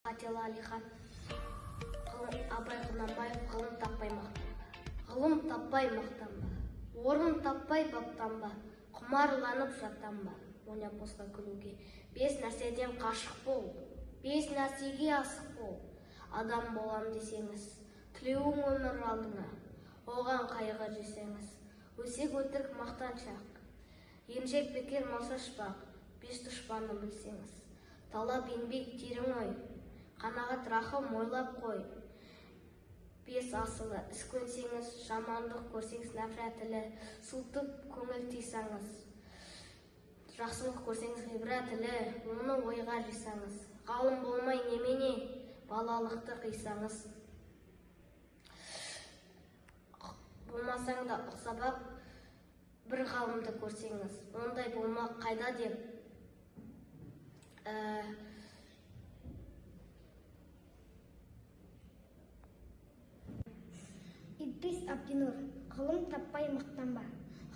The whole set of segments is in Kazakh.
Атилла Алихан. Абай Құнанбаев. Ғылым таппай мақтанба. Ғылым таппай мақтанба. Орын таппай баптанба. Құмарланып жаттанба. Ойнап босқа күлуге. 5 нәрседен қашық бол. 5 нәрсеге асық бол. Адам болам десеңіз, тілеуің өмір алдыңа. Оған қайғы жесеңіз, өсек өтірік мақтаншақ. Енжек бекер мал шашпақ. 5 дұшпанды білсеңіз, талап еңбек терің ой. Қанағат рахым ойлап қой. 5 асылы іс көнсеңіз, жамандық көрсеңіз нәпратілі, суытып көңіл тыйсаңыз. Жақсылық көрсеңіз ғибратілі, оны ойға жисаңыз. Ғалым болмай немене, балалықты қисаңыз. Болмасаң да ұқсабақ, бір ғалымды көрсеңіз, ондай болмақ қайда деп. Идрис Абдинур. Ғылым таппай мақтанба.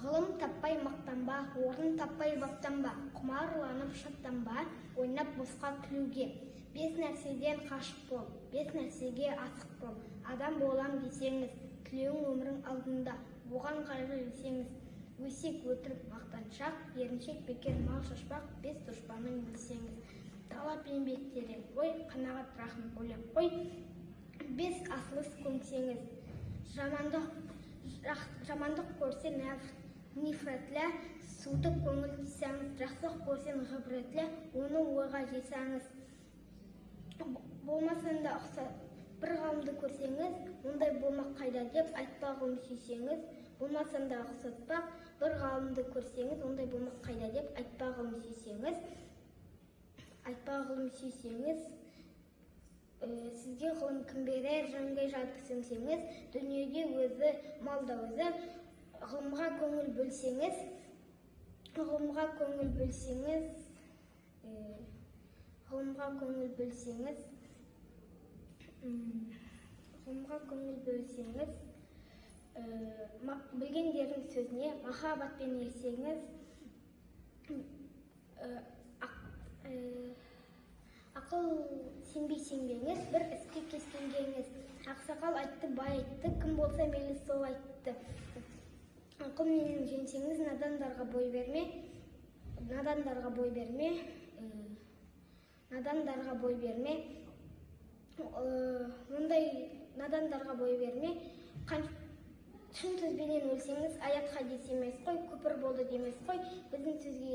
Ғылым таппай мақтанба, орын таппай баптанба, құмарланып шаттанба, ойнап босқа күлуге. 5 нәрседен қашық бол, 5 нәрсеге асық бол. Адам болам десеңіз, тілеуің өмірің алдында. Оған қайғы жесеңіз, өсек өтірік мақтаншақ, еріншек бекер мал шашпақ. 5 дұшпанын білсеңіз, талап еңбек терең ой. Қанағат рахым ойлап қой. 5 асыл іс көнсеңіз, жамандық көрсен нифратлі, суытып көңіл тыйсаңыз. Жақсылық көрсен ғибратлі, оны ойға жисаңыз. Болмасанда бір ғалымды көрсеңіз, ондай болмақ қайда деп айтпағым сүйсеңіз. Болмасанда ұқсатпақ, бір ғалымды көрсеңіз, ондай болмақ қайда деп айтпағым сүйсеңіз. Сізге ғылым кім берер, жанға жат сіңсеңіз, дүниеде өзі, малда өзі. Ғылымға көңіл бөлсеңіз, білгендердің сөзіне махаббатпен ерсеңіз, ақыл сенбей-сенбеңіз, бір іске кескенгеніңіз. Ақсақал айтты, бай айтты, кім болса мейлі сол айтты. Ақыл менен жеңсеңіз, надандарға бой берме, ондай надандарға бой берме. Шын сөзбенен өлсеңіз, аят хадис емес қой, көпір болды демес қой. Біздің сөзге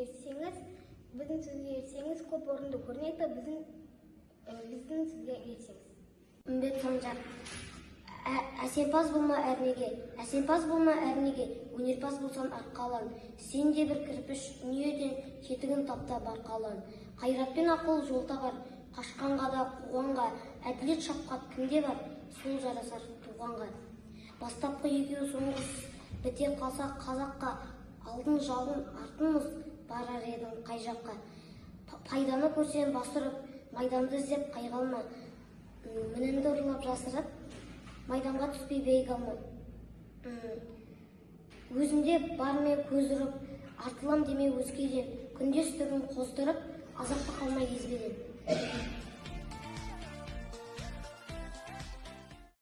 ерсеңіз, көп орынды көрнекті, біздің сөзге ерсеңіз. Үмбет Санжар. Әсемпаз болма әрнеге, өнерпаз болсан арқалан. Сен де бір кірпіш, дүниеден жетігін тапта бар қалан. Қайратпен ақыл жолда бар, қашқанға да қуғанға. Әділет шапқат кімде бар, сол жарасар туғанға. Бастапқы екеу соңғыс, біте қалса қазаққа. Алдын жалын артынмыз, барар едің қай жаққа. Пайданы көрсен басырып, майданды іздеп қайғалма. Мінімді ұрлап жасырып, майданға түспей бейг алма. Өзімде бар ме көз ұрып, артылам деме өзгеден. Күндес түгін қоздырып, азапқа қалмай езбеден.